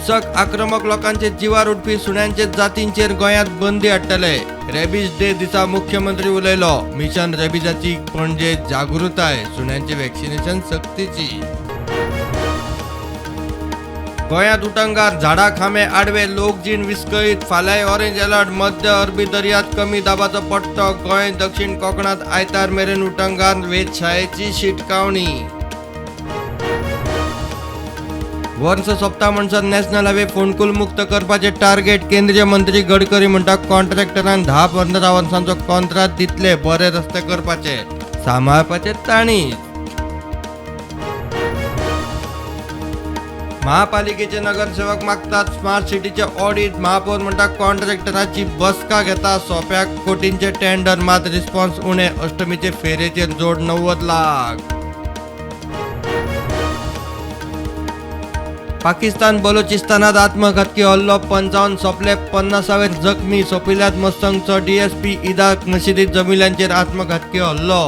हिंसक आक्रमक लोकांचे जीवार उठपी सुण्यांचे जातींचेर गोंयांत बंदी हाडटले। रेबीज डे दिसा मुख्यमंत्री उलयलो। मिशन रेबीजाची पणजे जागृताय, सुण्यांचे वॅक्सिनेशन सक्तीची। गोंयांत उटंगार, झाडां खांबे आडवे, लोकजीण विस्कळीत। फाल्यां ऑरेंज अलर्ट। मध्य अरबी दर्यांत कमी दाबाचो पट्टो। गोंय, दक्षिण कोकणात आयतार मेरेन उटंगार, वेधशाळेची शिटकावणी। वर्ष सोंपता म्हणसर नॅशनल हायवे फोंडकूल मुक्त करपाचे टार्गेट। केंद्रीय मंत्री गडकरी म्हणटा कॉन्ट्रॅक्टरांक 10-15 वर्सांचो कॉन्ट्रॅक्ट दितले बरे रस्ते करपाचे, सांबाळपाचे ताणीच। महापालिकेचे नगरसेवक मागतात स्मार्ट सिटीचे ऑडिट। महापौर म्हणटा कॉन्ट्रॅक्टरांची बसका घेता। सोप्या कोटींचे टेंडर मात रिस्पॉन्स उणे। अष्टमीचे फेरेचेर जोड 90 लाख। पाकिस्तान बलुचिस्तानात आत्मघातकी हल्लो। 55 सोंपले, 50 जखमी। सोपिल्यात मस्तंगचो DSP। ईदाक मशिदीत जमिल्यांचेर आत्मघातकी हल्लो।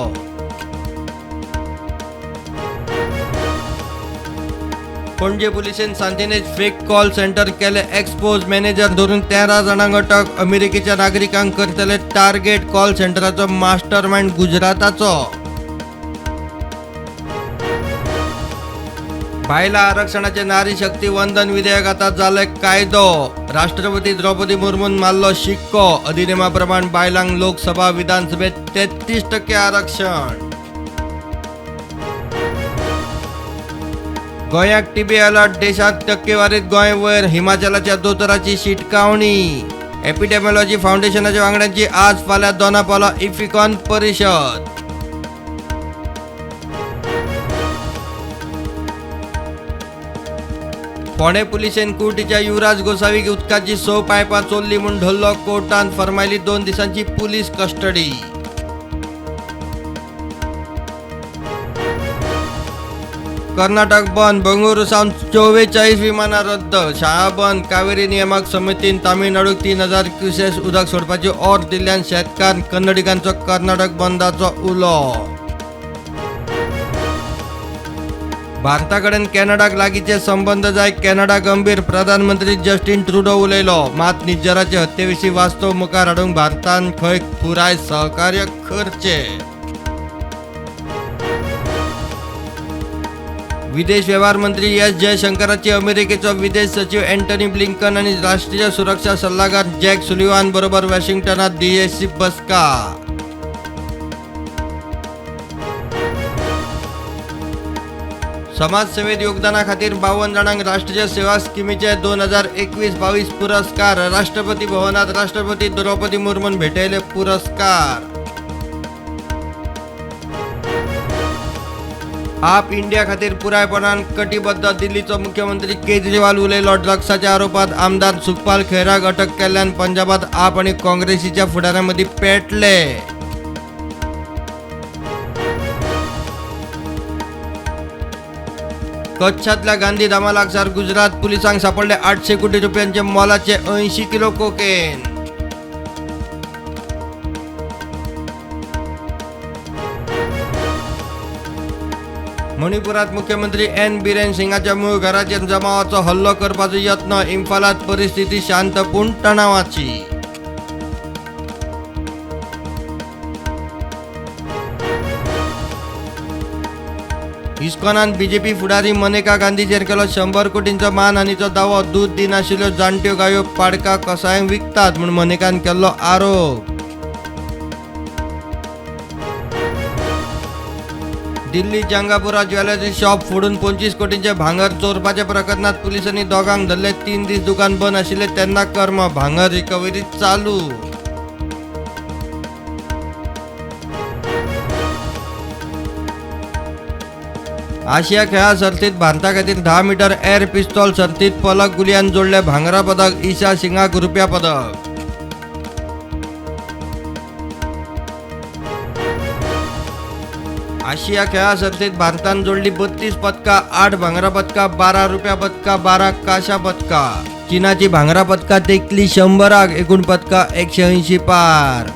पणजे पुलिसेन सांतिनेज फेक कॉल सेंटर केले एक्सपोज। मॅनेजर धरून 13 जाणांक अटक। अमेरिकेच्या नागरिकांक करतले टार्गेट। कॉल सेंटराचो मास्टर माइंड गुजराताचो। बायला आरक्षणाचे नारी शक्ती वंदन विधेयक आता जाले कायदो। राष्ट्रपती द्रौपदी मुर्मून मारलो शिक्को। अधिनियमाप्रमाण बायलांक लोकसभा विधानसभेत 33% आरक्षण। गोंयाक टीबी अलर्ट। देशात टक्केवारीत गोंय वयर। हिमाचलाच्या दोतोराची शिटकावणी। एपिडेमियोलॉजी फाउंडेशनाच्या वांगड्यांची आज फाल्यां दोना पावला इफिकॉन परिशद। फोंडे पुलिसेन कुर्टीच्या युवराज गोसावीक उदकाची 6 पायपां चोरली म्हूण धरलो। कोर्टान फर्मायली 2 दिसांची पुलीस कस्टडी। कर्नाटक बंद। बंगळुरू सावन 44 विमानां रद्द। शाळा बंद। कावेरी नियामक समितीन तामिळनाडूक 3000 क्युसेस उदक सोडपाची ऑर्डर दिल्ल्यान शेतकार कन्नडिगांचो कर्नाटक बंदाचो उलो। भारताकडेन कॅनडाक लागींचे संबंध जाय। कॅनडा गंभीर। प्रधानमंत्री जस्टिन ट्रुडो उलयलो। मात निज्जराचे हत्येविशीं वास्तव मुखार हाडूंक भारतान खंय पुराय सहकार्य करचे। विदेश वेव्हार मंत्री एस जयशंकराची अमेरिकेचो विदेश सचिव अँटनी ब्लिंकन आनी राष्ट्रीय सुरक्षा सल्लागार जॅक सुलिव्हान बरोबर वॉशिंग्टनात DSC बसका। समाजसेवेत योगदाना खातीर 52 जाणांक राष्ट्रीय सेवा स्किमीचे 2021-22 पुरस्कार। राष्ट्रपती भवनात राष्ट्रपती द्रौपदी मुर्मून भेटयले पुरस्कार। आप इंडिया खातीर पुरायपणान कटिबद्ध। दिल्लीचो मुख्यमंत्री केजरीवाल उलयलो। ड्रग्साच्या आरोपात आमदार सुखपाल खैराक अटक केल्ल्यान पंजाबात आप आनी काँग्रेसीच्या फुडाऱ्यां मदीं पेटले। कच्छातल्या गांधीधामा लागसार गुजरात पुलिसांक सापडले 800 कोटी रुपयांचे मोलाचे 80 किलो कोकेन। मणिपुरात मुख्यमंत्री एन बिरेन सिंगाच्या मूळ घराचेर जमावाचो हल्लो करपाचो यत्न। इम्फालात परिस्थिती शांत पूण तणावाची। इस्कॉनान BJP फुडारी मनेका गांधीचेर केलो 100 कोटींचो मानहानीचो दावो। दूध दिनाशिल्ल्यो जाणट्यो गायो पाडका कसायांक विकतात म्हूण मनेकान केल्लो आरोप। दिल्ली जंगापुरा ज्वेलरी शॉप फोडून 25 कोटींचे भांगर चोरपाच्या प्रकरणात पुलिसांनी दोगांक धरले। 3 दीस दुकान बंद आशिल्ले तेन्ना कर्म। भांगर रिकव्हरी चालू। आशिया खेळा सर्तीत भारता खातीर 10 मीटर एअर पिस्तॉल सर्तीत पलक गुलियान जोडले भांगरा पदक। ईशा सिंगाक रुपया पदक। आशिया खेळा सर्तीत भारतान जोडली 32 पदकां। 8 भांगरा पदकां, 12 रुपया पदकां, 12 काशा पदकां। चीनाची भांगरा पदकां तेंकली 100, एकूण पदकां 180 पार।